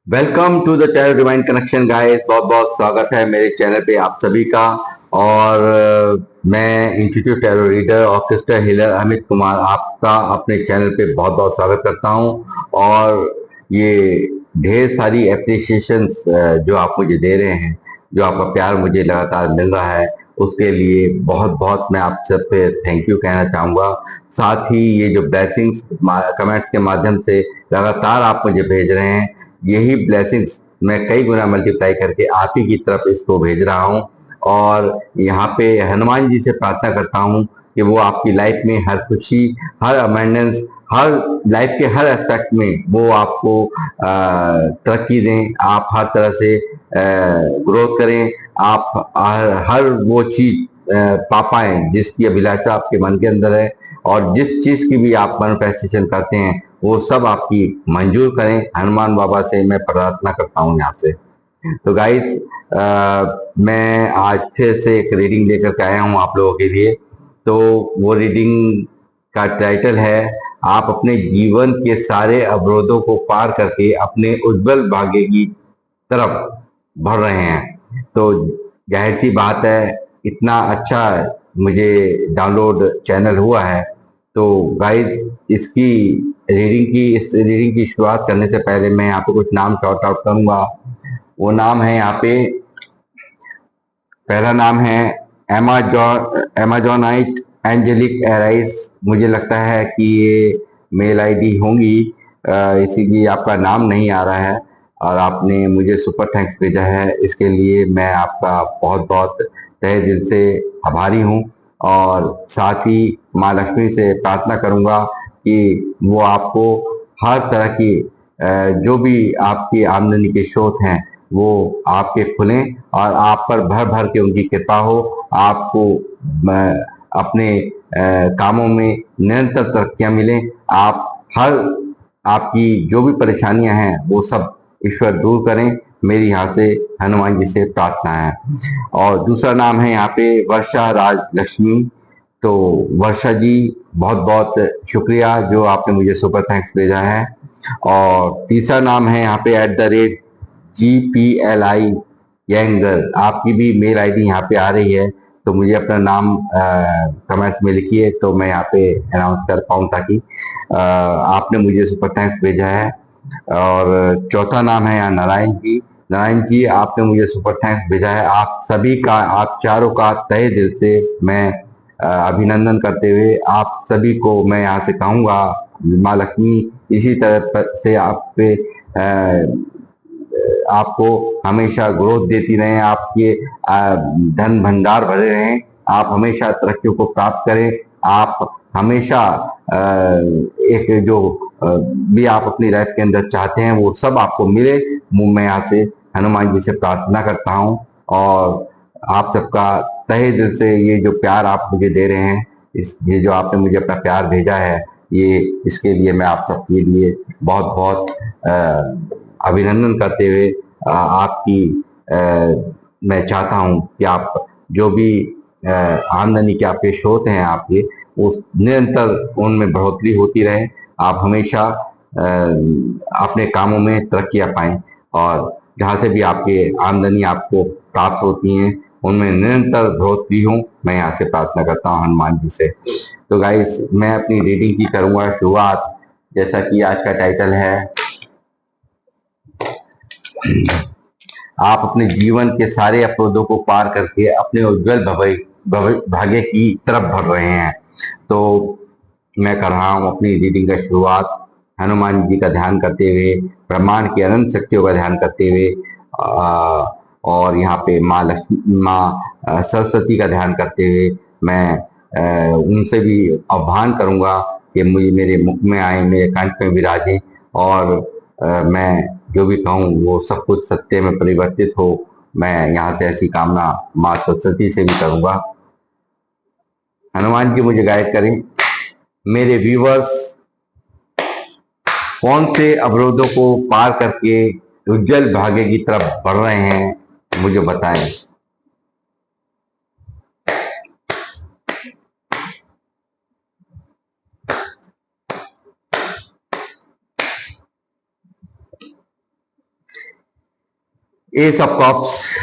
Welcome to the tarot divine connection guys. बहुत बहुत स्वागत है मेरे चैनल पे आप सभी का। और मैं इंस्टीट्यूट टैरो रीडर और क्रिस्टल हीलर अमित कुमार आपका अपने चैनल पे बहुत बहुत स्वागत करता हूँ। और ये ढेर सारी एप्रिसिएशंस जो आप मुझे दे रहे हैं, जो आपका प्यार मुझे लगातार मिल रहा है, उसके लिए बहुत बहुत मैं आप सब पे थैंक यू कहना चाहूँगा। साथ ही ये जो ब्लेसिंग्स कमेंट्स के माध्यम से लगातार आप मुझे भेज रहे हैं, यही ब्लेसिंग्स मैं कई गुना मल्टीप्लाई करके आप ही की तरफ इसको भेज रहा हूँ। और यहाँ पे हनुमान जी से प्रार्थना करता हूँ कि वो आपकी लाइफ में हर खुशी, हर अमेंडेंस, हर लाइफ के हर एस्पेक्ट में वो आपको तरक्की दें, आप हर तरह से ग्रोथ करें, आप हर वो चीज पा पाए जिसकी अभिलाषा आपके मन के अंदर है, और जिस चीज की भी आप मैनिफेस्टेशन करते हैं वो सब आपकी मंजूर करें। हनुमान बाबा से मैं प्रार्थना करता हूँ यहाँ से। तो गाइस, मैं आज फिर से एक रीडिंग लेकर के आया हूँ आप लोगों के लिए। तो वो रीडिंग का टाइटल है, आप अपने जीवन के सारे अवरोधों को पार करके अपने उज्जवल भाग्य की तरफ बढ़ रहे हैं। तो जाहिर सी बात है, इतना अच्छा मुझे डाउनलोड चैनल हुआ है। तो गाइस, इसकी इस रीडिंग की शुरुआत करने से पहले मैं यहाँ पे कुछ नाम शॉर्ट आउट करूंगा। वो नाम है यहाँ पे, पहला नाम है एमाजोनाइट एंजेलिक एराइस। मुझे लगता है कि ये मेल आईडी होंगी, इसीलिए आपका नाम नहीं आ रहा है और आपने मुझे सुपर थैंक्स भेजा है। इसके लिए मैं आपका बहुत बहुत तहे दिल से आभारी हूँ। और साथ ही माँ लक्ष्मी से प्रार्थना करूँगा कि वो आपको हर तरह की जो भी आपकी आमदनी के स्रोत हैं वो आपके खुलें और आप पर भर भर के उनकी कृपा हो। आपको अपने कामों में निरंतर तरक्कियां मिलें। आप हर आपकी जो भी परेशानियां हैं वो सब ईश्वर दूर करें, मेरी यहाँ से हनुमान जी से प्रार्थना है। और दूसरा नाम है यहाँ पे वर्षा राज लक्ष्मी। तो वर्षा जी, बहुत बहुत शुक्रिया जो आपने मुझे सुपर थैंक्स भेजा है। और तीसरा नाम है यहाँ पे GPLI यंगर। आपकी भी मेल आईडी यहाँ पे आ रही है, तो मुझे अपना नाम कमेंट्स में लिखिए तो मैं यहाँ पे अनाउंस कर पाऊँ, ताकि आपने मुझे सुपर थैंक्स भेजा है। और चौथा नाम है यहाँ नारायण जी। नारायण जी, आपने मुझे सुपर थैंक्स भेजा है। आप सभी का, आप चारों का तहे दिल से मैं अभिनंदन करते हुए आप सभी को मैं यहाँ से कहूँगा, माँ लक्ष्मी इसी तरह से आप पे आपको हमेशा ग्रोथ देती रहे, आपके धन भंडार भरे रहें, आप हमेशा तरक्कियों को प्राप्त करें। आप हमेशा एक जो भी आप अपनी लाइफ के अंदर चाहते हैं वो सब आपको मिले। मैं यहाँ से हनुमान जी से प्रार्थना करता हूँ। और आप सबका तहे दिल से ये जो प्यार आप मुझे दे रहे हैं, ये जो आपने मुझे अपना प्यार भेजा है, ये इसके लिए मैं आप सबके लिए बहुत बहुत अभिनंदन करते हुए आपकी मैं चाहता हूं कि आप जो भी आमदनी के आपके स्रोत हैं आपके, उस निरंतर उनमें बढ़ोतरी होती रहे। आप हमेशा अपने कामों में तरक्कियां पाएं, और जहां से भी आपके आमदनी आपको प्राप्त होती हैं उनमें निरंतर बढ़ोतरी हो, मैं यहाँ से प्रार्थना करता हूँ हनुमान जी से। तो गाइस, मैं अपनी रीडिंग की करूंगा शुरुआत। जैसा कि आज का टाइटल है, आप अपने जीवन के सारे अवरोधों को पार करके अपने उज्जवल भाग्य की तरफ बढ़ रहे हैं। तो मैं कर रहा हूं अपनी रीडिंग का शुरुआत हनुमान जी का ध्यान करते हुए, ब्रह्मांड की अनंत शक्तियों का ध्यान करते हुए, और यहाँ पे माँ सरस्वती का ध्यान करते हुए मैं उनसे भी आह्वान करूंगा कि मुझे मेरे मुख में आए, मेरे कंठ में विराजे, और मैं जो भी कहूँ वो सब कुछ सत्य में परिवर्तित हो। मैं यहाँ से ऐसी कामना माँ सरस्वती से भी करूंगा। हनुमान जी मुझे गाइड करें। मेरे व्यूवर्स कौन से अवरोधों को पार करके उज्जवल भाग्य की तरफ बढ़ रहे हैं, मुझे बताएं। Ace of Cups,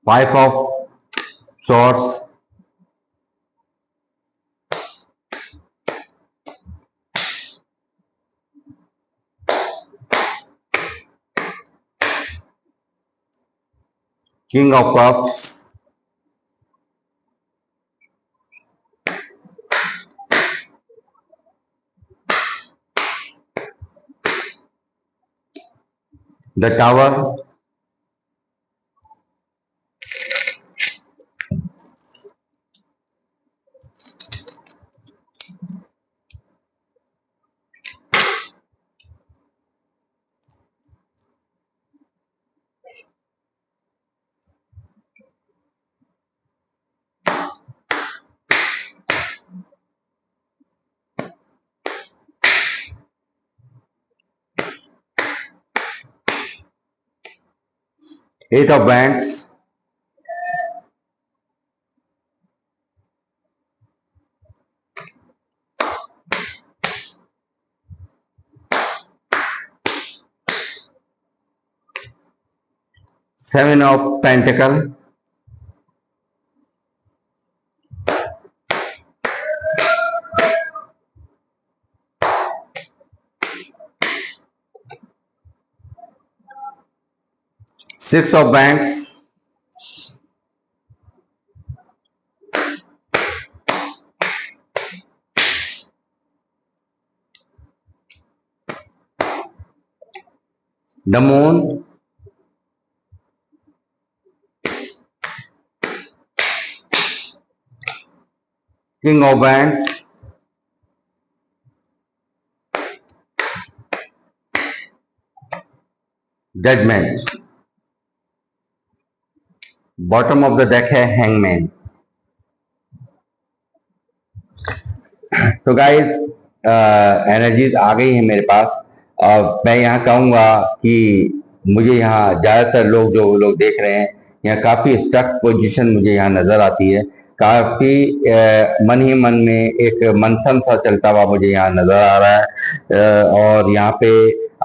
Five of Swords, King of Cups, the Tower, Eight of Wands, Seven of Pentacles, Six of Wands, the Moon, King of Wands, Judgment. Bottom of the deck है हैंगमैन। तो guys energies आ गई है मेरे पास। मैं यहाँ कहूँगा कि मुझे यहाँ ज्यादातर लोग जो लोग देख रहे हैं, यहाँ काफी स्टक पोजीशन मुझे यहाँ नजर आती है। काफी मन ही मन में एक मंथन सा चलता हुआ मुझे यहाँ नजर आ रहा है। और यहाँ पे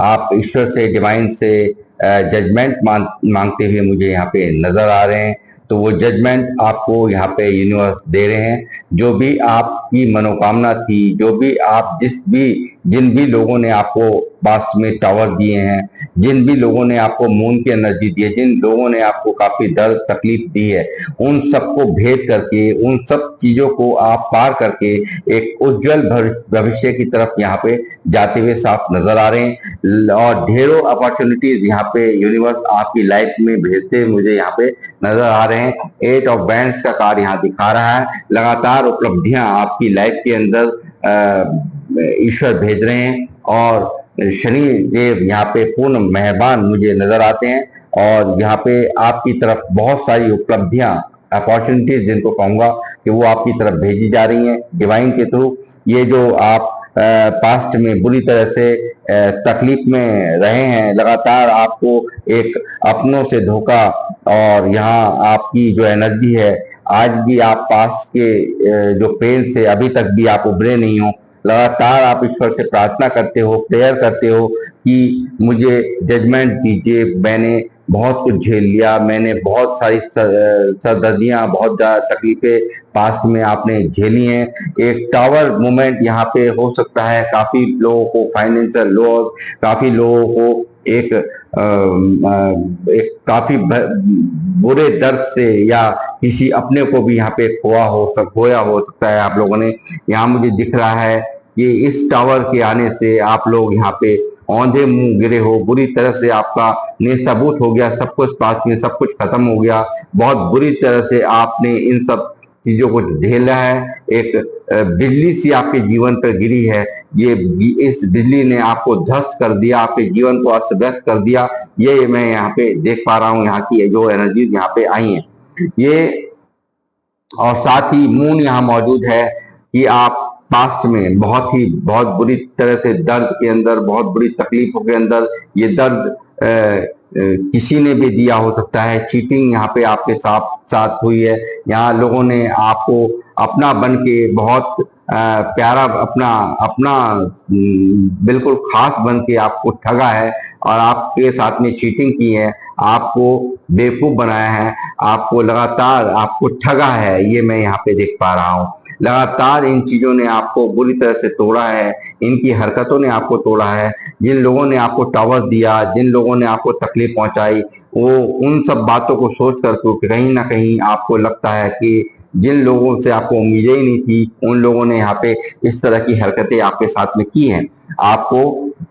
आप ईश्वर से, डिवाइन से जजमेंट मांगते हुए मुझे यहाँ पे नजर आ रहे हैं। तो वो जजमेंट आपको यहाँ पे यूनिवर्स दे रहे हैं। जो भी आपकी मनोकामना थी, जो भी आप जिन भी लोगों ने आपको पास्ट में टावर दिए हैं, जिन भी लोगों ने आपको मून की एनर्जी दी है, जिन लोगों ने आपको काफी दर्द तकलीफ दी है, उन सबको भेद करके, उन सब चीजों को आप पार करके एक उज्जवल भविष्य की तरफ यहाँ पे जाते हुए साफ नजर आ रहे हैं। और ढेरों अपॉर्चुनिटीज यहाँ पे यूनिवर्स आपकी लाइफ में भेजते मुझे यहाँ पे नजर आ रहे हैं। एट ऑफ बैंड्स का कार्ड यहाँ दिखा रहा है। लगातार उपलब्धियां आपकी लाइफ के अंदर ईश्वर भेज रहे हैं। और शनि देव यहाँ पे पूर्ण मेहरबान मुझे नजर आते हैं। और यहाँ पे आपकी तरफ बहुत सारी उपलब्धियां, अपॉर्चुनिटीज जिनको कहूंगा कि वो आपकी तरफ भेजी जा रही हैं डिवाइन के थ्रू। ये जो आप पास्ट में बुरी तरह से तकलीफ में रहे हैं, लगातार आपको एक अपनों से धोखा, और यहाँ आपकी जो एनर्जी है, आज भी आप पास्ट के जो पेन से अभी तक भी आप उभरे नहीं हो। लगातार आप ईश्वर से प्रार्थना करते हो, प्रेयर करते हो कि मुझे जजमेंट दीजिए। मैंने बहुत कुछ झेल लिया, मैंने बहुत सारी सरदर्दियां, बहुत ज्यादा तकलीफें पास्ट में आपने झेली हैं। एक टावर मोमेंट यहाँ पे हो सकता है। काफी लोगों को फाइनेंशियल लॉस, काफी लोगों को एक काफी बुरे दर्द से या किसी अपने को भी यहाँ पे खोया हो सकता है आप लोगों ने। यहाँ मुझे दिख रहा है कि इस टावर के आने से आप लोग यहाँ पे औंधे मुंह गिरे हो, बुरी तरह से आपका नेस्तबूत हो गया, सब कुछ पास में सब कुछ खत्म हो गया। बहुत बुरी तरह से आपने इन सब चीजों को झेला है। एक बिजली सी आपके जीवन पर गिरी है। इस बिजली ने आपको ध्वस्त कर दिया, आपके जीवन को अस्त व्यस्त कर दिया। ये मैं यहाँ पे देख पा रहा हूँ, यहाँ की जो एनर्जीज यहाँ पे आई हैं ये। और साथ ही मून यहाँ मौजूद है कि आप पास्ट में बहुत बुरी तरह से दर्द के अंदर, बहुत बुरी तकलीफों के अंदर, ये दर्द किसी ने भी दिया हो सकता है। चीटिंग यहाँ पे आपके साथ साथ हुई है। यहाँ लोगों ने आपको अपना बन के बहुत प्यारा अपना अपना बिल्कुल खास बन के आपको ठगा है और आपके साथ में चीटिंग की है, आपको बेवकूफ बनाया है, आपको लगातार आपको ठगा है। ये मैं यहाँ पे देख पा रहा हूँ। लगातार इन चीजों ने आपको बुरी तरह से तोड़ा है, इनकी हरकतों ने आपको तोड़ा है। जिन लोगों ने आपको टावर दिया, जिन लोगों ने आपको तकलीफ पहुंचाई, वो उन सब बातों को सोच कर कहीं ना कहीं आपको लगता है कि जिन लोगों से आपको उम्मीदें ही नहीं थी, उन लोगों ने यहाँ पे इस तरह की हरकतें आपके साथ में की हैं। आपको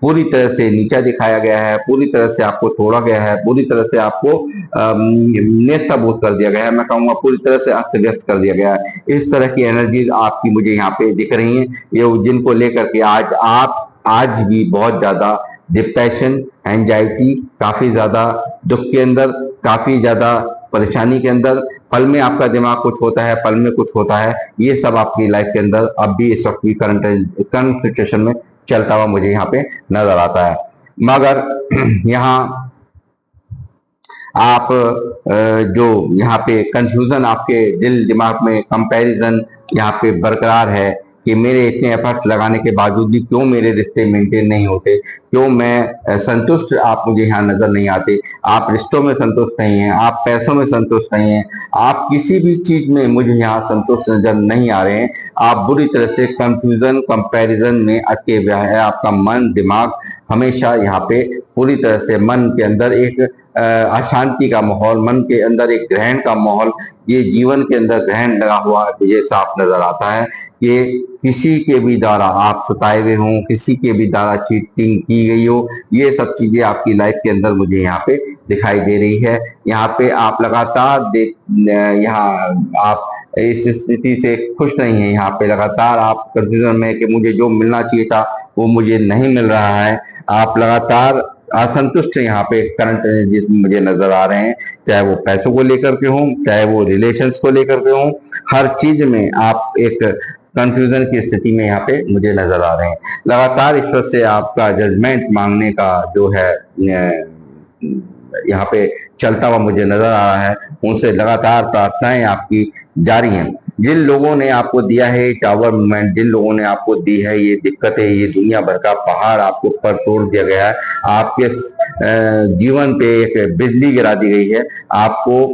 पूरी तरह से नीचा दिखाया गया है, पूरी तरह से आपको तोड़ा गया है, पूरी तरह से आपको नेस्तनाबूद कर दिया गया है। मैं कहूँगा पूरी तरह से अस्त व्यस्त कर दिया गया है। इस तरह की एनर्जीज आपकी मुझे यहाँ पे दिख रही हैं, ये जिनको लेकर के आज भी बहुत ज्यादा डिप्रेशन, एंजाइटी, काफी ज्यादा दुख के अंदर, काफी ज्यादा परेशानी के अंदर, पल में आपका दिमाग कुछ होता है, पल में कुछ होता है। ये सब आपकी लाइफ के अंदर अब भी इस वक्त की करंट सिचुएशन में चलता हुआ मुझे यहाँ पे नजर आता है। मगर यहाँ आप जो यहाँ पे कंफ्यूजन आपके दिल दिमाग में, कंपैरिजन यहाँ पे बरकरार है कि मेरे इतने एफर्ट्स लगाने के बावजूद भी क्यों मेरे रिश्ते मेंटेन नहीं होते, क्यों मैं संतुष्ट आप मुझे यहाँ नजर नहीं आते। आप रिश्तों में संतुष्ट नहीं हैं, आप पैसों में संतुष्ट नहीं हैं, आप किसी भी चीज में मुझे यहाँ संतुष्ट नजर नहीं आ रहे हैं। आप बुरी तरह से कंफ्यूजन, कंपैरिजन में अटके हुए हैं। आपका मन दिमाग हमेशा यहाँ पे पूरी तरह से मन के अंदर एक अशांति का माहौल, मन के अंदर एक ग्रहण का माहौल, ये जीवन के अंदर ग्रहण लगा हुआ मुझे साफ नजर आता है कि किसी के भी द्वारा आप सताए हुए हों, किसी के भी द्वारा चीटिंग की गई हो, ये सब चीजें आपकी लाइफ के अंदर मुझे यहाँ पे दिखाई दे रही है। यहाँ पे आप लगातार यहाँ आप इस स्थिति से खुश नहीं है। यहाँ पे लगातार आप कंफ्यूजन में कि मुझे जो मिलना चाहिए था वो मुझे नहीं मिल रहा है। आप लगातार असंतुष्ट यहाँ पे करंट एनर्जीज मुझे नजर आ रहे हैं, चाहे वो पैसों को लेकर के हों, चाहे वो रिलेशंस को लेकर के हों, हर चीज में आप एक कंफ्यूजन की स्थिति में यहाँ पे मुझे नजर आ रहे हैं। लगातार ईश्वर से आपका जजमेंट मांगने का जो है यहाँ पे चलता हुआ मुझे नजर आ रहा है। उनसे लगातार प्रार्थनाएं आपकी जारी हैं। जिन लोगों ने आपको दिया है टावर मूवमेंट, जिन लोगों ने आपको दी है ये दिक्कतें, ये दुनिया भर का पहाड़ आपके ऊपर तोड़ दिया गया है, आपके जीवन पे एक बिजली गिरा दी गई है, आपको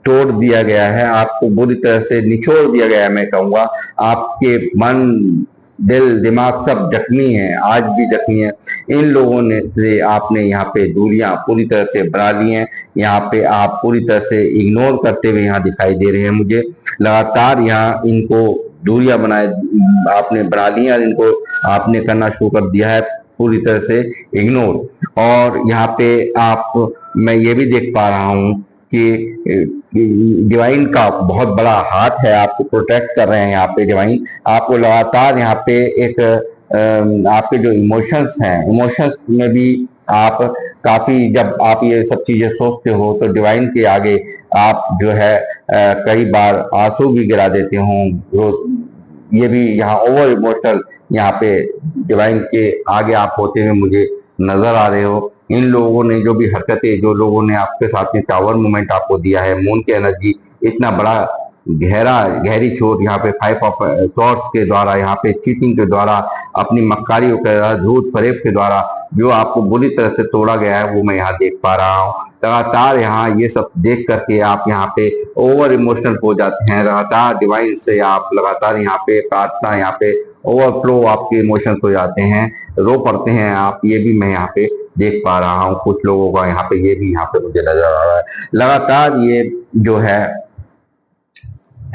तोड़ दिया गया है, आपको बुरी तरह से निचोड़ दिया गया है। मैं कहूँगा आपके मन, दिल, दिमाग सब जख्मी है, आज भी जख्मी है। इन लोगों ने से आपने यहाँ पे दूरियां पूरी तरह से बना ली हैं। यहाँ पे आप पूरी तरह से इग्नोर करते हुए यहाँ दिखाई दे रहे हैं मुझे। लगातार यहाँ इनको दूरियां बनाए आपने बना ली हैं और इनको आपने करना शुरू कर दिया है पूरी तरह से इग्नोर। और यहाँ पे मैं ये भी देख पा रहा हूँ कि डिवाइन का बहुत बड़ा हाथ है, आपको प्रोटेक्ट कर रहे हैं। यहाँ पे डिवाइन आपको लगातार यहाँ पे एक आपके जो इमोशंस हैं, इमोशंस में भी आप काफी, जब आप ये सब चीजें सोचते हो तो डिवाइन के आगे आप जो है कई बार आंसू भी गिरा देते हो। ये भी यहाँ ओवर इमोशनल यहाँ पे डिवाइन के आगे आप होते हुए मुझे नजर आ रहे हो। इन लोगों ने जो भी हरकतें, जो लोगों ने आपके साथ में टावर मूवमेंट आपको दिया है, मून की एनर्जी, इतना बड़ा गहरी चोट यहाँ पे 5 ऑफ सॉर्ड्स के द्वारा, यहाँ पे चीटिंग के द्वारा, अपनी मक्कारियों के द्वारा, झूठ फरेब के द्वारा जो आपको बुरी तरह से तोड़ा गया है, वो मैं यहाँ देख पा रहा हूँ। लगातार यहाँ ये सब देख करके आप यहाँ पे ओवर इमोशनल हो जाते हैं। लगातार डिवाइन से आप लगातार यहाँ पे प्रार्थना, यहाँ पे ओवरफ्लो आपके इमोशंस हो जाते हैं, रो पड़ते हैं आप। ये भी मैं यहाँ पे देख पा रहा हूँ कुछ लोगों का, यहाँ पे ये भी यहाँ पे मुझे नजर आ रहा है। लगातार ये जो है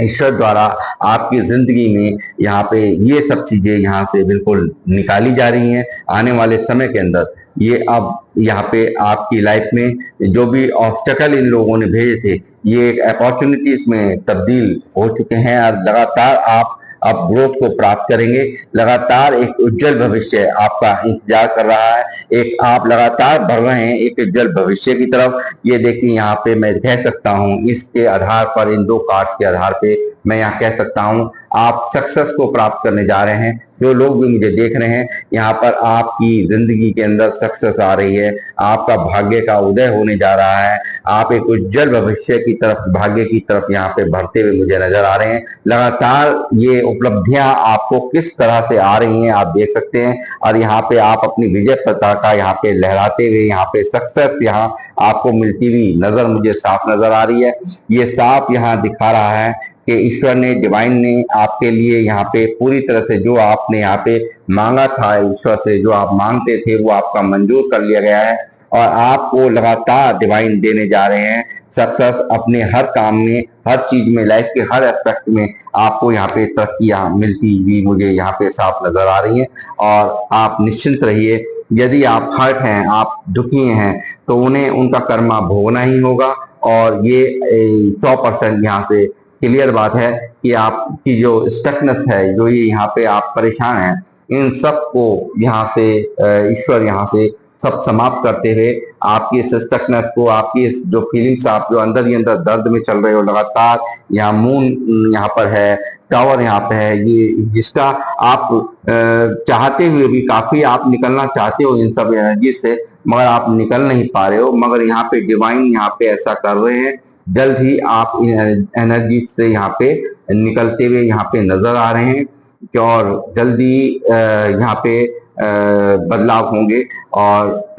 ईश्वर द्वारा आपकी जिंदगी में यहाँ पे ये सब चीजें यहाँ से बिल्कुल निकाली जा रही हैं। आने वाले समय के अंदर ये अब यहाँ पे आपकी लाइफ में जो भी ऑब्स्टेकल इन लोगों ने भेजे थे, ये एक अपॉर्चुनिटीज में तब्दील हो चुके हैं और लगातार आप अब ग्रोथ को प्राप्त करेंगे। लगातार एक उज्जवल भविष्य आपका इंतजार कर रहा है। एक आप लगातार बढ़ रहे हैं एक उज्जवल भविष्य की तरफ। ये देखिए यहाँ पे मैं कह सकता हूँ, इसके आधार पर, इन दो कार्ड्स के आधार पे मैं यहाँ कह सकता हूँ आप सक्सेस को प्राप्त करने जा रहे हैं। जो लोग भी मुझे देख रहे हैं, यहाँ पर आपकी जिंदगी के अंदर सक्सेस आ रही है, आपका भाग्य का उदय होने जा रहा है, आप एक उज्जवल भविष्य की तरफ, भाग्य की तरफ यहाँ पे बढ़ते हुए मुझे नजर आ रहे हैं। लगातार ये उपलब्धियां आपको किस तरह से आ रही हैं आप देख सकते हैं, और यहाँ पे आप अपनी विजय पताका यहाँ पे लहराते हुए, यहाँ पे सक्सेस यहाँ आपको मिलती हुई नजर मुझे साफ नजर आ रही है। ये साफ यहाँ दिखा रहा है कि ईश्वर ने, डिवाइन ने आपके लिए यहाँ पे पूरी तरह से जो आपने यहाँ पे मांगा था, ईश्वर से जो आप मांगते थे वो आपका मंजूर कर लिया गया है, और आपको लगातार डिवाइन देने जा रहे हैं सक्सेस अपने हर काम में, हर चीज में, लाइफ के हर एस्पेक्ट में आपको यहाँ पे तरक्कियां मिलती हुई मुझे यहाँ पे साफ नजर आ रही हैं। और आप निश्चिंत रहिए, यदि आप हर्ट हैं, आप दुखी हैं, तो उन्हें उनका कर्मा भोगना ही होगा। और ये 100% यहाँ से क्लियर बात है कि आपकी जो स्टकनेस है, जो ये यहाँ पे आप परेशान हैं, इन सब को यहाँ से ईश्वर यहाँ से सब समाप्त करते हुए आपकी इस स्टकनेस को, आपकी इस जो फीलिंग्स, आप जो अंदर ही अंदर दर्द में चल रहे हो लगातार, यहाँ मून यहाँ पर है, टावर यहाँ पे है, ये जिसका आप चाहते हुए भी काफी आप निकलना चाहते हो इन सब एनर्जी से, मगर आप निकल नहीं पा रहे हो। मगर यहाँ पे डिवाइन यहाँ पे ऐसा कर रहे हैं, जल्द ही आप इन एनर्जी से यहाँ पे निकलते हुए यहाँ पे नजर आ रहे हैं, और जल्दी यहाँ पे बदलाव होंगे, और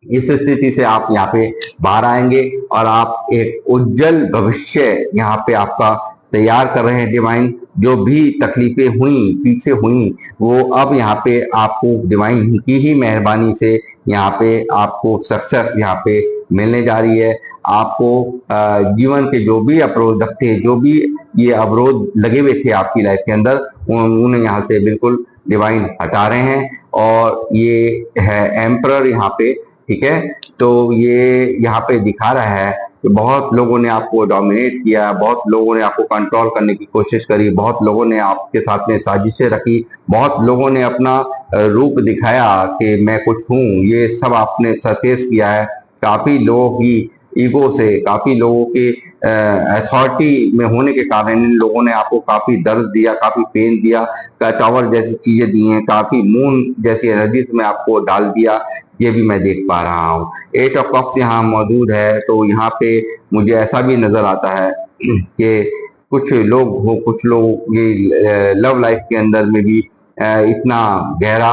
इस स्थिति से आप यहाँ पे बाहर आएंगे, और आप एक उज्जवल भविष्य यहाँ पे आपका तैयार कर रहे हैं डिवाइन। जो भी तकलीफें हुई, पीछे हुई, वो अब यहाँ पे आपको डिवाइन की ही मेहरबानी से यहाँ पे आपको सक्सेस यहाँ पे मिलने जा रही है। आपको जीवन के जो भी अवरोध थे, जो भी ये अवरोध लगे हुए थे आपकी लाइफ के अंदर, उन्हें यहाँ से बिल्कुल डिवाइन हटा रहे हैं। और ये है एम्परर यहाँ पे, ठीक है। तो ये यहाँ पे दिखा रहा है कि बहुत लोगों ने आपको डोमिनेट किया, बहुत लोगों ने आपको कंट्रोल करने की कोशिश करी, बहुत लोगों ने आपके साथ में साजिशें रखी, बहुत लोगों ने अपना रूप दिखाया कि मैं कुछ हूँ, ये सब आपने सरफेस किया है। काफी लोगों की ईगो से, काफी लोगों के अथॉरिटी में होने के कारण इन लोगों ने आपको काफी दर्द दिया, काफी पेन दिया, टावर जैसी चीजें दी हैं, काफी मून जैसी एनर्जीज में आपको डाल दिया, ये भी मैं देख पा रहा हूँ। 8 ऑफ कप्स यहाँ मौजूद है, तो यहाँ पे मुझे ऐसा भी नजर आता है कि कुछ लोग ये लव लाइफ के अंदर में भी इतना गहरा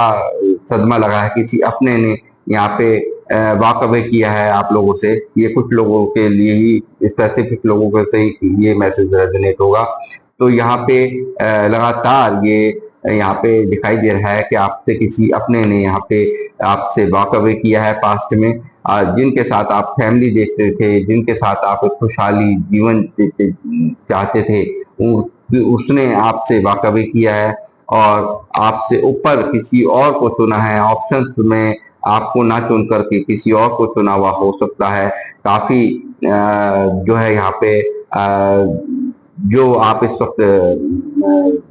सदमा लगा है, किसी अपने ने यहाँ पे वॉक अवे किया है आप लोगों से। ये कुछ लोगों के लिए ही, स्पेसिफिक लोगों के से ये मैसेज रेजोनेट होगा। तो यहाँ पे लगातार ये यहाँ पे दिखाई दे रहा है कि आपसे किसी अपने ने यहाँ पे आपसे वॉक अवे किया है पास्ट में, जिनके साथ आप फैमिली देखते थे, जिनके साथ आप एक खुशहाली जीवन चाहते थे, उसने आपसे वॉक अवे किया है, और आपसे ऊपर किसी और को चुना है। ऑप्शंस में आपको ना चुन करके किसी और को चुना हुआ हो सकता है। काफी जो है यहाँ पे जो आप इस वक्त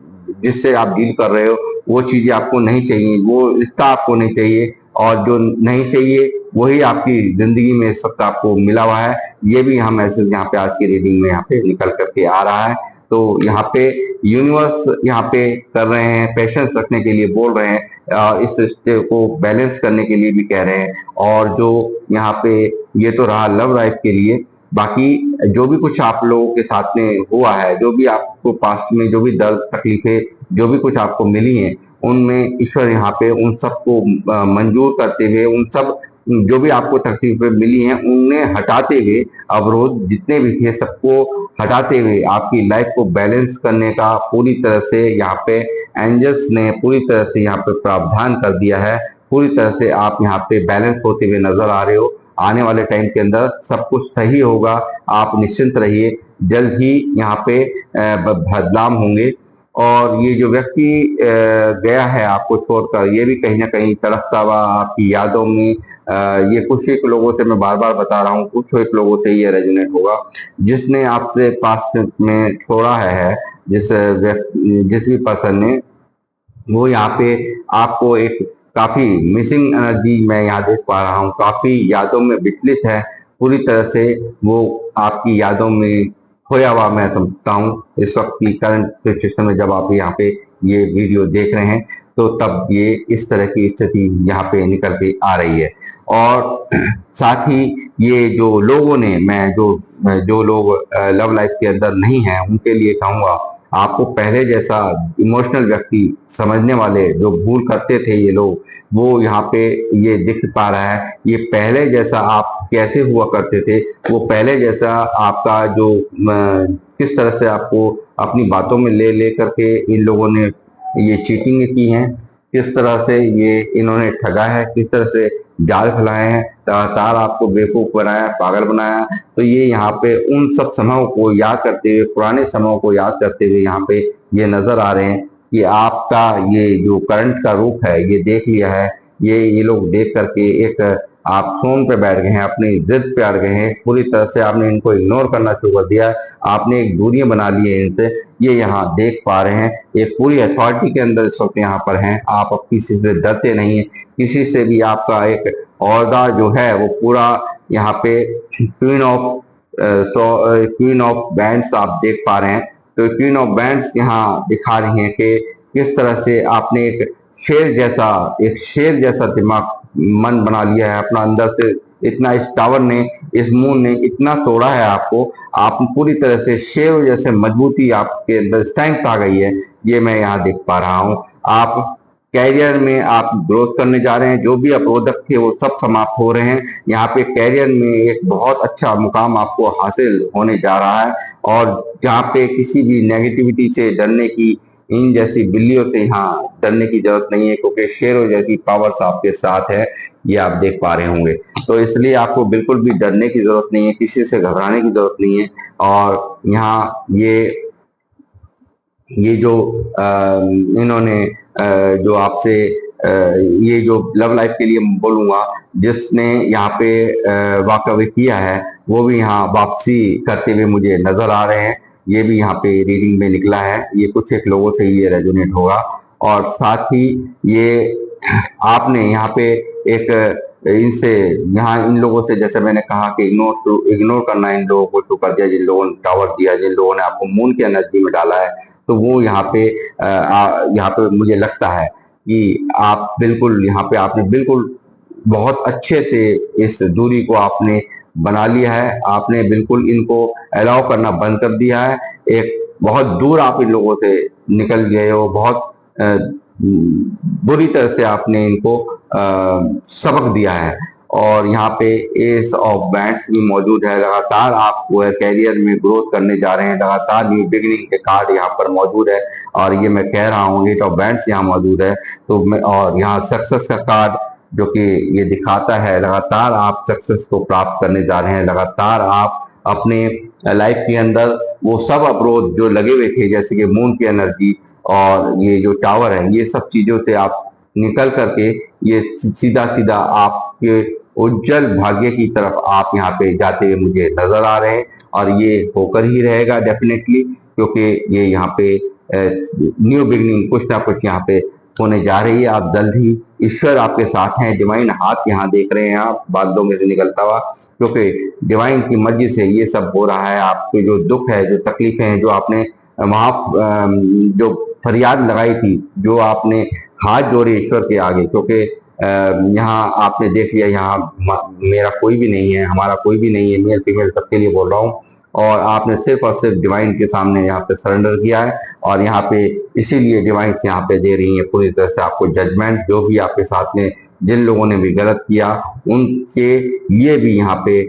जिससे आप डील कर रहे हो, वो चीजें आपको नहीं चाहिए, वो रिश्ता आपको नहीं चाहिए, और जो नहीं चाहिए वही आपकी जिंदगी में इस वक्त आपको मिला हुआ है। ये भी यहाँ मैसेज यहाँ पे आज की रीडिंग में यहाँ पे निकल करके आ रहा है। तो यहाँ पे यूनिवर्स यहाँ पे कर रहे हैं, पेशेंस रखने के लिए बोल रहे हैं, इस रिश्ते को बैलेंस करने के लिए भी कह रहे हैं। और जो यहाँ पे ये तो रहा लव लाइफ के लिए, बाकी जो भी कुछ आप लोगों के साथ में हुआ है, जो भी आपको पास्ट में जो भी दर्द तकलीफें जो भी कुछ आपको मिली हैं, उनमें ईश्वर यहाँ पे उन सबको मंजूर करते हुए, उन सब जो भी आपको तकलीफें मिली हैं उन्हें हटाते हुए, अवरोध जितने भी थे सबको हटाते हुए आपकी लाइफ को बैलेंस करने का पूरी तरह से यहाँ पे एंजल्स ने पूरी तरह से यहाँ पे प्रावधान कर दिया है। पूरी तरह से आप यहाँ पे बैलेंस होते हुए नजर आ रहे हो। आने वाले टाइम के अंदर सब कुछ सही होगा, आप निश्चिंत रहिए, जल्द ही यहाँ पे बदलाव होंगे। और ये जो व्यक्ति गया है आपको छोड़कर, ये भी कहीं ना कहीं तड़पता हुआ आपकी यादों में, ये कुछ एक लोगों से मैं बार बार बता रहा हूँ, कुछ एक लोगों से ये रेजोनेट होगा, जिसने आपसे पास्ट में छोड़ा है, जिस भी पर्सन ने, वो यहाँ पे आपको एक काफी मिसिंग एनर्जी मैं यहाँ देख पा रहा हूँ, काफी यादों में विचलित है, पूरी तरह से वो आपकी यादों में खोया हुआ मैं समझता हूँ इस वक्त की करंट सिचुएशन में। जब आप यहाँ पे ये वीडियो देख रहे हैं तो तब ये इस तरह की स्थिति यहाँ पे निकल के आ रही है। और साथ ही ये जो लोगों ने, मैं जो लोग लव लाइफ के अंदर नहीं है उनके लिए कहूंगा, आपको पहले जैसा इमोशनल व्यक्ति समझने वाले जो भूल करते थे ये लोग, वो यहाँ पे ये दिख पा रहा है। ये पहले जैसा आप कैसे हुआ करते थे, वो पहले जैसा आपका जो किस तरह से आपको अपनी बातों में ले ले करके इन लोगों ने ये चीटिंग की हैं, किस तरह से ये इन्होंने ठगा है, किस तरह से जाल फैलाए हैं, लगातार आपको बेवकूफ बनाया, पागल बनाया। तो ये यहाँ पे उन सब समयों को याद करते हुए, पुराने समयों को याद करते हुए यहाँ पे ये नजर आ रहे हैं कि आपका ये जो करंट का रूप है ये देख लिया है। ये लोग देख करके एक आप फोन पे बैठ गए हैं, अपनी जिद पे अड़ गए हैं, पूरी तरह से आपने इनको इग्नोर करना शुरू कर दिया, आपने एक दूरियां बना ली है इनसे। ये यहाँ देख पा रहे हैं, एक पूरी अथॉरिटी के अंदर इस वक्त यहाँ पर हैं। आप अब किसी से डरते नहीं है, किसी से भी आपका एक औहदा जो है वो पूरा यहाँ पे क्वीन ऑफ बैंड्स आप देख पा रहे हैं। तो क्वीन ऑफ बैंड्स यहाँ दिखा रही हैं कि किस तरह से आपने एक शेर जैसा दिमाग मन बना लिया है अपना अंदर से। इतना इस टावर ने, इस मून ने इतना तोड़ा है आपको, आप पूरी तरह से शेर जैसे मजबूती आपके अंदर स्ट्रेंथ आ गई है। ये मैं यहाँ देख पा रहा हूँ। आप कैरियर में आप ग्रोथ करने जा रहे हैं, जो भी अवरोधक थे वो सब समाप्त हो रहे हैं। यहाँ पे कैरियर में एक बहुत अच्छा मुकाम आपको हासिल होने जा रहा है। और जहाँ पे किसी भी नेगेटिविटी से डरने की, इन जैसी बिल्लियों से यहाँ डरने की जरूरत नहीं है, क्योंकि शेरों जैसी पावर्स आपके साथ है, ये आप देख पा रहे होंगे। तो इसलिए आपको बिल्कुल भी डरने की जरूरत नहीं है, किसी से घबराने की जरूरत नहीं है। और यहाँ ये जो इन्होंने जो आपसे ये जो लव लाइफ के लिए बोलूंगा, जिसने यहाँ पे वाकई किया है, वो भी यहाँ वापसी करते हुए मुझे नजर आ रहे हैं। ये भी यहाँ पे रीडिंग में निकला है, ये कुछ एक लोगों से ये रेजोनेट होगा। और साथ ही ये आपने यहाँ पे एक इनसे, यहाँ इन लोगों से, जैसे मैंने कहा कि इग्नोर करना इन लोगों को शुरू कर दिया, जिन लोगों ने टावर दिया, जिन लोगों ने आपको मून की एनर्जी में डाला है। तो वो यहाँ पे मुझे लगता है कि आप बिल्कुल यहाँ पे आपने बिल्कुल बहुत अच्छे से इस दूरी को आपने बना लिया है। आपने बिल्कुल इनको अलाउ करना बंद कर दिया है। एक बहुत दूर आप इन लोगों से निकल गए हो, बहुत बुरी तरह से आपने इनको सबक दिया है। और यहाँ पे एस ऑफ बैंड्स भी मौजूद है। लगातार आप कैरियर में ग्रोथ करने जा रहे हैं, लगातार न्यू बिगिनिंग के कार्ड यहाँ पर मौजूद है। और ये मैं कह रहा हूँ, एट ऑफ बैंड्स यहाँ मौजूद है। तो मैं, और यहाँ सक्सेस का कार्ड जो कि ये दिखाता है, लगातार आप सक्सेस को प्राप्त करने जा रहे हैं। लगातार आप अपने लाइफ के अंदर वो सब अवरोध जो लगे हुए थे, जैसे कि मून की एनर्जी और ये जो टावर है, ये सब चीजों से आप निकल करके ये सीधा सीधा आपके उज्जवल भाग्य की तरफ आप यहाँ पे जाते हुए मुझे नजर आ रहे हैं। और ये होकर ही रहेगा डेफिनेटली, क्योंकि ये यहाँ पे न्यू बिगनिंग कुछ ना कुछ यहाँ पे होने जा रही है। आप जल्द ही, ईश्वर आपके साथ हैं, डिवाइन हाथ यहाँ देख रहे हैं आप बादलों में से निकलता हुआ, क्योंकि डिवाइन की मर्जी से ये सब हो रहा है। आपके जो दुख है, जो तकलीफें हैं, जो आपने वहां जो फरियाद लगाई थी, जो आपने हाथ जोड़े ईश्वर के आगे, क्योंकि यहाँ आपने देख लिया, यहाँ मेरा कोई भी नहीं है, हमारा कोई भी नहीं है, मेल फीमेल सबके लिए बोल रहा हूँ। और आपने सिर्फ और सिर्फ डिवाइन के सामने यहाँ पे सरेंडर किया है। और यहाँ पे इसीलिए डिवाइन यहाँ पे दे रही है पूरी तरह से आपको जजमेंट। जो भी आपके साथ में जिन लोगों ने भी गलत किया, उनके लिए भी यहाँ पे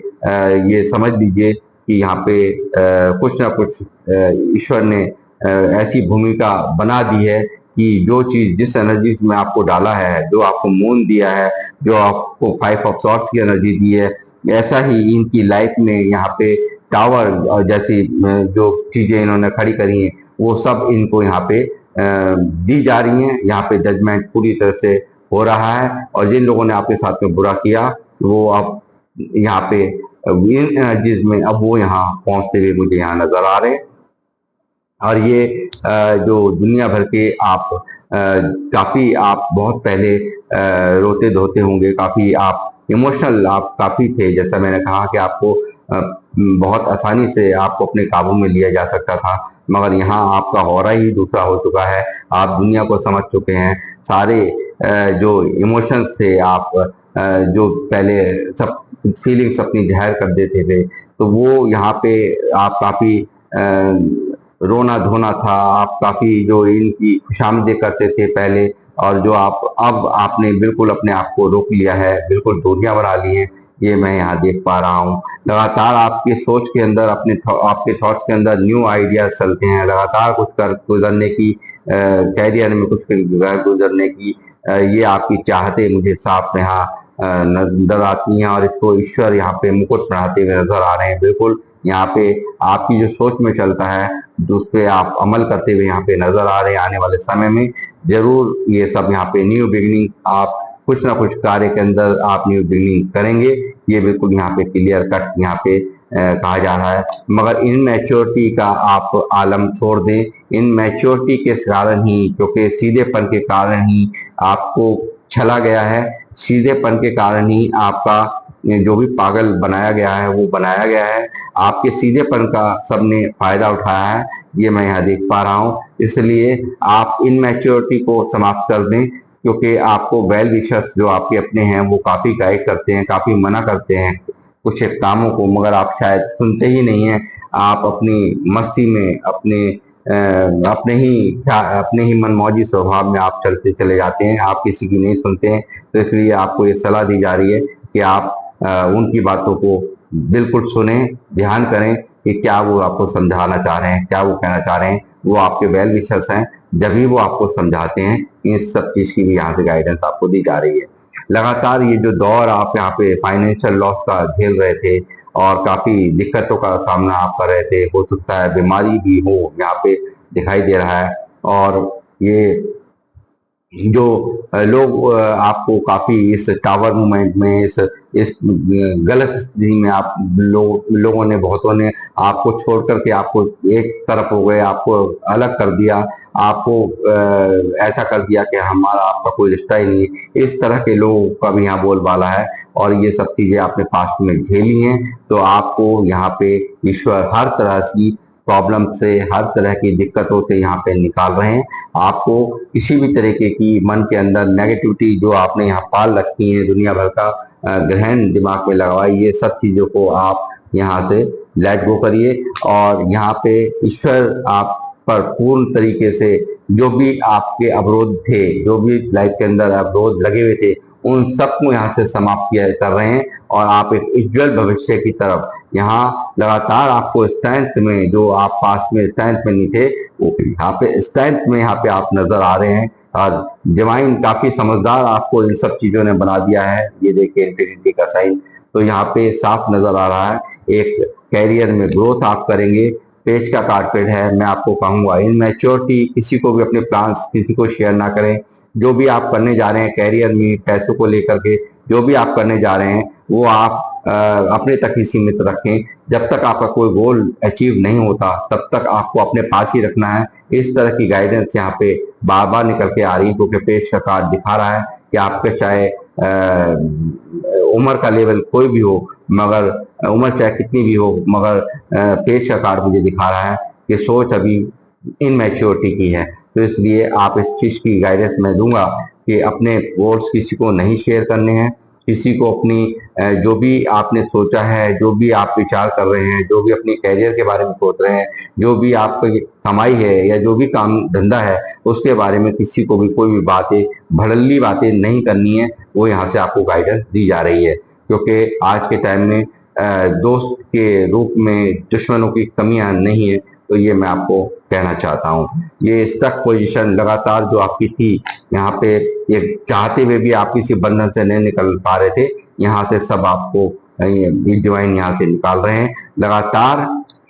ये समझ लीजिए कि यहाँ पे कुछ ना कुछ ईश्वर ने ऐसी भूमिका बना दी है कि जो चीज, जिस एनर्जी में आपको डाला है, जो आपको मून दिया है, जो आपको 5 ऑफ सॉर्ड्स की एनर्जी दी है, ऐसा ही इनकी लाइफ में यहाँ पे टावर जैसी जो चीजें इन्होंने खड़ी करी हैं, वो सब इनको यहाँ पे दी जा रही हैं। यहाँ पे जजमेंट पूरी तरह से हो रहा है। और जिन लोगों ने आपके साथ में बुरा किया, वो अब यहाँ पे इन एनर्जीज में अब वो यहाँ पहुंचते हुए मुझे यहाँ नजर आ रहे हैं। और ये जो दुनिया भर के आप काफी आप बहुत पहले रोते धोते होंगे, काफी आप इमोशनल आप काफी थे। जैसा मैंने कहा कि आपको बहुत आसानी से आपको अपने काबू में लिया जा सकता था, मगर यहाँ आपका ऑरा ही दूसरा हो चुका है। आप दुनिया को समझ चुके हैं। सारे जो इमोशंस थे, आप जो पहले सब फीलिंग्स अपनी जाहिर कर देते थे, तो वो यहाँ पे आप काफी रोना धोना था। आप काफी जो इनकी खुशामदीद करते थे पहले, और जो आप अब आपने बिल्कुल अपने आप को रोक लिया है, बिल्कुल दूरियां बना ली हैं, ये मैं यहाँ देख पा रहा हूँ। लगातार आपकी सोच के अंदर आपके थॉट्स के अंदर न्यू आइडियाज चलते हैं। लगातार कुछ कर गुजरने की, कैरियर में कुछ गुजरने की ये आपकी चाहते मुझे साफ यहाँ नजर आती हैं, और इसको ईश्वर यहाँ पे मुकुट पहनाते हुए नजर आ रहे हैं। बिल्कुल यहाँ पे आपकी जो सोच में चलता है, जो उस पे आप अमल करते हुए यहाँ पे नजर आ रहे हैं। आने वाले समय में जरूर ये सब यहाँ पे न्यू बिगिनिंग, आप कुछ ना कुछ कार्य के अंदर आप न्यू बिगिनिंग करेंगे, ये बिल्कुल यहाँ पे क्लियर कट यहाँ पे कहा जा रहा है। मगर इन मैच्योरिटी का आप आलम छोड़ दें। इन मैच्योरिटी के कारण ही, क्योंकि सीधेपन के कारण ही आपको छला गया है, सीधेपन के कारण ही आपका जो भी पागल बनाया गया है वो बनाया गया है। आपके सीधेपन का सबने फायदा उठाया है, ये मैं यहाँ देख पा रहा हूँ। इसलिए आप इन मैच्योरिटी को समाप्त कर दें, क्योंकि आपको वेल विशर्स जो आपके अपने हैं वो काफी गाइड करते हैं, काफी मना करते हैं कुछ एक कामों को, मगर आप शायद सुनते ही नहीं हैं। आप अपनी मस्ती में, अपने ही मनमौजी स्वभाव में आप चलते चले जाते हैं, आप किसी की नहीं सुनते हैं। तो इसलिए आपको ये सलाह दी जा रही है कि आप उनकी बातों को बिल्कुल सुने, ध्यान करें कि क्या वो आपको समझाना चाह रहे हैं, क्या वो कहना चाह रहे हैं। वो आपके वेल विशर्स हैं, जब भी वो आपको समझाते हैं। इस सब चीज की भी यहाँ से गाइडेंस आपको दी जा रही है। लगातार ये जो दौर आप यहाँ पे फाइनेंशियल लॉस का झेल रहे थे और काफी दिक्कतों का सामना आप कर रहे थे, हो सकता है बीमारी भी हो यहाँ पे दिखाई दे रहा है। और ये जो लोग आपको काफी इस टावर मूवमेंट में, इस गलत स्थिति में आप लोगों ने, बहुतों ने आपको छोड़ करके आपको एक तरफ हो गए, आपको अलग कर दिया, आपको ऐसा कर दिया कि हमारा आपका कोई रिश्ता ही नहीं। इस तरह के लोगों का भी यहाँ बोलबाला है, और ये सब चीजें आपने पास्ट में झेली हैं। तो आपको यहाँ पे ईश्वर हर तरह की प्रॉब्लम से, हर तरह की दिक्कतों से यहाँ पे निकाल रहे हैं। आपको किसी भी तरीके की मन के अंदर नेगेटिविटी जो आपने यहाँ पाल रखी है, दुनिया भर का ग्रहण दिमाग में लगा, ये सब चीजों को आप यहाँ से लेट गो करिए। और यहाँ पे ईश्वर आप पर पूर्ण तरीके से जो भी आपके अवरोध थे, जो भी लाइफ के अंदर अवरोध लगे हुए थे, उन सबको यहाँ से समाप्त किया कर रहे हैं। और आप एक उज्जवल भविष्य की तरफ यहाँ लगातार आपको स्ट्रेंथ में, जो आप पास्ट में स्ट्रेंथ में नहीं थे, यहाँ पे स्ट्रेंथ में यहाँ पे आप नजर आ रहे हैं। और डिवाइन काफी समझदार आपको इन सब चीजों ने बना दिया है। ये देखिए इंफिनिटी का साइन तो यहाँ पे साफ नजर आ रहा है। एक कैरियर में ग्रोथ आप करेंगे। पेज का कारपेट है। मैं आपको कहूंगा इन मैच्योरिटी, किसी को भी अपने प्लान्स किसी को शेयर ना करें। जो भी आप करने जा रहे हैं कैरियर में, पैसों को लेकर के जो भी आप करने जा रहे हैं, वो आप अपने तक ही सीमित रखें। जब तक आपका कोई गोल अचीव नहीं होता तब तक आपको अपने पास ही रखना है। इस तरह की गाइडेंस यहाँ पे बार बार निकल के आ रही है, क्योंकि पेज का कार्ड दिखा रहा है कि आपके चाहे उम्र का लेवल कोई भी हो, मगर उम्र चाहे कितनी भी हो, मगर पेज का कार्ड मुझे दिखा रहा है कि सोच अभी इनमैच्योरिटी की है। तो इसलिए आप इस चीज की गाइडेंस मैं दूंगा कि अपने गोल्स किसी को नहीं शेयर करने हैं। किसी को अपनी जो भी आपने सोचा है, जो भी आप विचार कर रहे हैं, जो भी अपने कैरियर के बारे में सोच रहे हैं, जो भी आपकी कमाई है या जो भी काम धंधा है, उसके बारे में किसी को भी कोई भी बातें, भड़ल्ली बातें नहीं करनी है। वो यहाँ से आपको गाइडेंस दी जा रही है, क्योंकि आज के टाइम में दोस्त के रूप में दुश्मनों की कमियां नहीं है। तो ये मैं आपको कहना चाहता हूँ। ये स्टक पोजीशन लगातार जो आपकी थी, यहाँ पे ये चाहते हुए भी आप किसी बंधन से नहीं निकल पा रहे थे, यहाँ से सब आपको डिवाइन यहाँ से निकाल रहे हैं। लगातार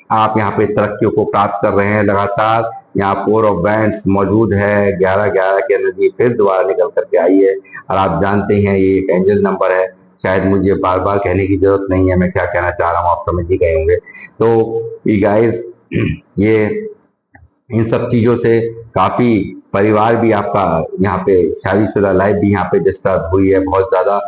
आप यहाँ पे तरक्कियों को प्राप्त कर रहे हैं। लगातार यहाँ 4 ऑफ बैंड्स मौजूद है, 11-11 की एनर्जी फिर दोबारा निकल करके आई है। और आप जानते हैं ये एक एंजल नंबर है। शायद मुझे बार बार कहने की जरूरत नहीं है, मैं क्या कहना चाह रहा हूँ आप समझ ही गए होंगे। तो ये गाइस, ये इन सब चीजों से काफी परिवार भी आपका यहाँ पे, शादीशुदा लाइफ भी यहाँ पे डिस्टर्ब हुई है। बहुत ज्यादा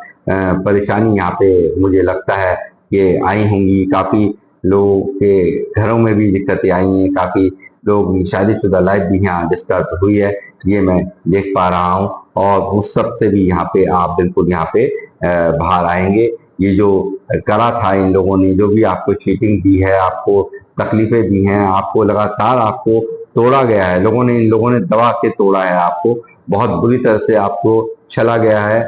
परेशानी यहाँ पे मुझे लगता है कि आई होंगी। काफी लोगों के घरों में भी दिक्कतें आई हैं, काफी लोग की शादीशुदा लाइफ भी यहाँ डिस्टर्ब हुई है, ये मैं देख पा रहा हूँ। और उस सब से भी यहाँ पे आप बिल्कुल यहाँ पे बाहर आएंगे। ये जो करा था इन लोगों ने, जो भी आपको चीटिंग दी है, आपको तकलीफें दी हैं, आपको लगातार आपको तोड़ा गया है, इन लोगों ने दबा के तोड़ा है आपको, बहुत बुरी तरह से आपको छला गया है।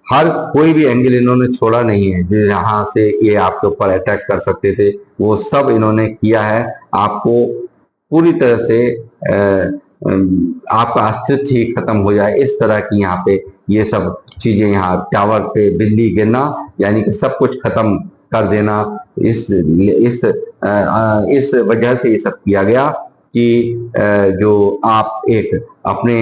हर कोई भी एंगल इन्होंने छोड़ा नहीं है, जो यहाँ से ये आपके ऊपर अटैक कर सकते थे वो सब इन्होंने किया है। आपको पूरी तरह से आपका अस्तित्व ही खत्म हो जाए, इस तरह की यहाँ पे ये सब चीजें, यहाँ टावर पे बिल्ली गिरना यानी कि सब कुछ खत्म कर देना, इस वजह से ये सब किया गया कि जो आप एक अपने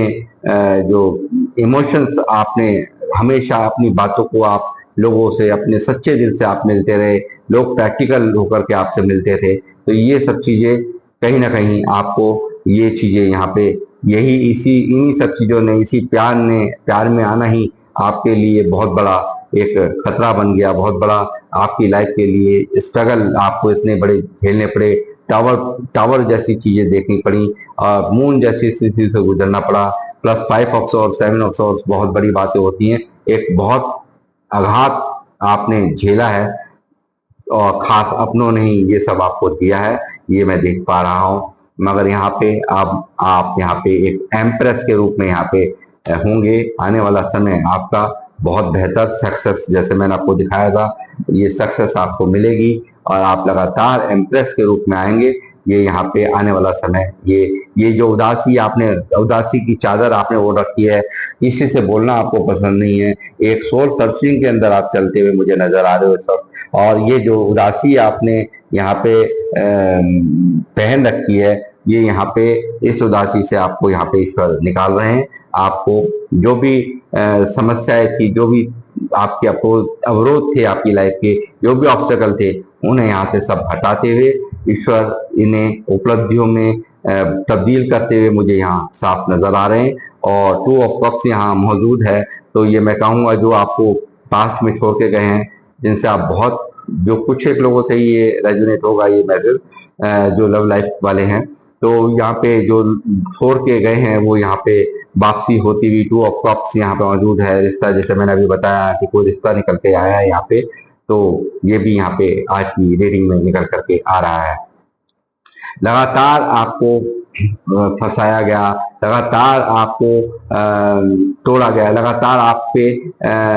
जो इमोशंस, आपने हमेशा अपनी बातों को आप लोगों से अपने सच्चे दिल से आप मिलते रहे, लोग प्रैक्टिकल होकर के आपसे मिलते थे, तो ये सब चीजें कहीं ना कहीं आपको ये चीजें यहाँ पे यही इन्हीं सब चीजों ने, इसी प्यार में आना ही आपके लिए बहुत बड़ा एक खतरा बन गया, बहुत बड़ा आपकी लाइफ के लिए स्ट्रगल आपको इतने बड़े झेलने पड़े, टावर जैसी चीजें देखनी पड़ी, मून जैसी स्थिति से गुजरना पड़ा, plus 5 of source 7 of source, बहुत बड़ी बातें होती हैं। एक बहुत आघात आपने झेला है और खास अपनों ने ही ये सब आपको दिया है, ये मैं देख पा रहा हूँ। मगर यहाँ पे अब आप यहाँ पे एक एम्प्रेस के रूप में यहाँ पे होंगे। आने वाला समय आपका बहुत बेहतर सक्सेस, जैसे मैंने आपको दिखाया था, ये सक्सेस आपको मिलेगी और आप लगातार एम्प्रेस के रूप में आएंगे। ये यहाँ पे आने वाला समय, ये जो उदासी की चादर आपने ओढ़ रखी है, किसी से बोलना आपको पसंद नहीं है, एक सोल सर्चिंग के अंदर आप चलते हुए मुझे नजर आ रहे हो सब। और ये जो उदासी आपने यहाँ पे पहन रखी है, ये यहाँ पे इस उदासी से आपको यहाँ पे ईश्वर निकाल रहे हैं। आपको जो भी समस्याएं थी, जो भी आपके अवरोध थे आपकी लाइफ के, जो भी ऑब्स्टेकल थे, उन्हें यहाँ से सब हटाते हुए ईश्वर इन्हें उपलब्धियों में तब्दील करते हुए मुझे यहाँ साफ नजर आ रहे हैं। और 2 ऑफ कप्स यहाँ मौजूद है, तो ये मैं कहूँगा जो आपको पास्ट में छोड़ के गए हैं, जिनसे आप बहुत, जो कुछ एक लोगों से ये रेजोनेट होगा ये मैसेज, जो लव लाइफ वाले हैं, तो यहाँ पे जो छोड़ के गए हैं वो यहाँ पे वापसी होती हुई 2 ऑफ कप्स यहाँ पे मौजूद है। रिश्ता, जैसे मैंने अभी बताया कि कोई रिश्ता निकल के आया है यहाँ पे, तो ये भी यहाँ पे आज की रीडिंग में निकल करके आ रहा है। लगातार आपको फंसाया गया, लगातार आपको तोड़ा गया, लगातार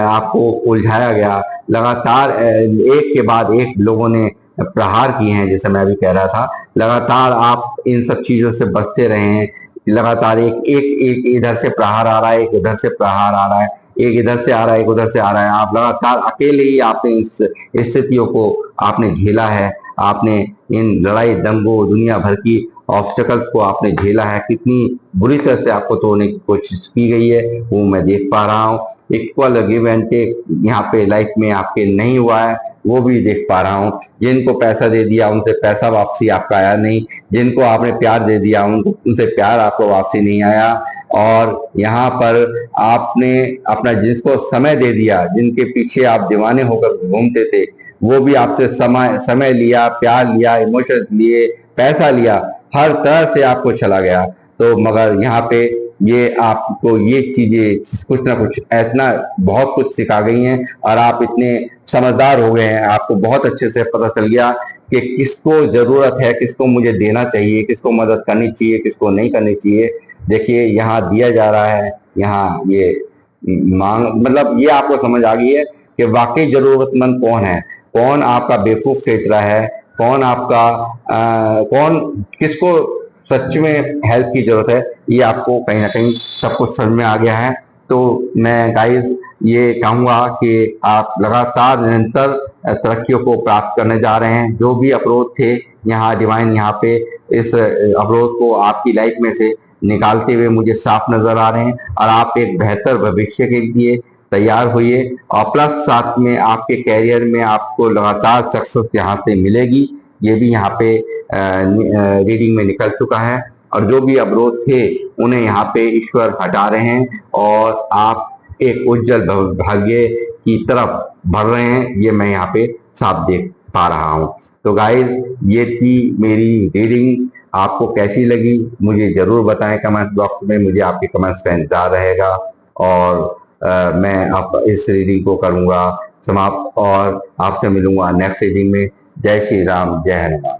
आपको उलझाया गया, लगातार एक के बाद एक लोगों ने प्रहार किए हैं, जैसे मैं अभी कह रहा था। लगातार आप इन सब चीजों से बचते रहे हैं, लगातार एक इधर से प्रहार आ रहा है, एक इधर से प्रहार आ रहा है, एक इधर से आ रहा है, एक उधर से आ रहा है। आप लगातार अकेले ही आपने इस स्थितियों को आपने झेला है, आपने इन लड़ाई दंगों, दुनिया भर की ऑब्स्टेकल्स को आपने झेला है। कितनी बुरी तरह से आपको तोड़ने की कोशिश की गई है वो मैं देख पा रहा हूँ। इक्वल गिव एंड टेक यहाँ पे लाइफ में आपके नहीं हुआ है, वो भी देख पा रहा हूँ। जिनको पैसा दे दिया उनसे पैसा वापसी आपका आया नहीं, जिनको आपने प्यार दे दिया उनसे प्यार आपको वापसी नहीं आया। और यहाँ पर आपने अपना जिसको समय दे दिया, जिनके पीछे आप दीवाने होकर घूमते थे, वो भी आपसे समय लिया, प्यार लिया, इमोशंस लिए, पैसा लिया, हर तरह से आपको चला गया। तो मगर यहाँ पे ये आपको ये चीजें कुछ ना कुछ इतना बहुत कुछ सिखा गई हैं और आप इतने समझदार हो गए हैं, आपको बहुत अच्छे से पता चल गया कि किसको जरूरत है, किसको मुझे देना चाहिए, किसको मदद करनी चाहिए, किसको नहीं करनी चाहिए। देखिए यहाँ दिया जा रहा है, यहाँ ये मांग, मतलब ये आपको समझ आ गई है कि वाकई जरूरतमंद कौन है, कौन आपका बेवकूफ फेंक रहा है, कौन आपका कौन किसको सच में हेल्प की जरूरत है, ये आपको कहीं ना कहीं सब कुछ समझ में आ गया है। तो मैं गाइस ये कहूंगा कि आप लगातार निरंतर तरक्कियों को प्राप्त करने जा रहे हैं। जो भी अवरोध थे यहाँ डिवाइन यहाँ पे इस अवरोध को आपकी लाइफ में से निकालते हुए मुझे साफ नजर आ रहे हैं और आप एक बेहतर भविष्य के लिए तैयार होइए। और प्लस साथ में आपके कैरियर में आपको लगातार सक्सेस यहाँ से मिलेगी, ये भी यहाँ पे रीडिंग में निकल चुका है। और जो भी अवरोध थे उन्हें यहाँ पे ईश्वर हटा रहे हैं और आप एक उज्जवल भाग्य की तरफ बढ़ रहे हैं, ये मैं यहाँ पे साफ देख पा रहा हूँ। तो गाइस, ये थी मेरी रीडिंग। आपको कैसी लगी मुझे जरूर बताएं कमेंट्स बॉक्स में। मुझे आपके कमेंट्स का इंतजार रहेगा और मैं आप इस रीडिंग को करूंगा समाप्त और आपसे मिलूंगा नेक्स्ट रीडिंग में। जय श्री राम, जय हनुमान।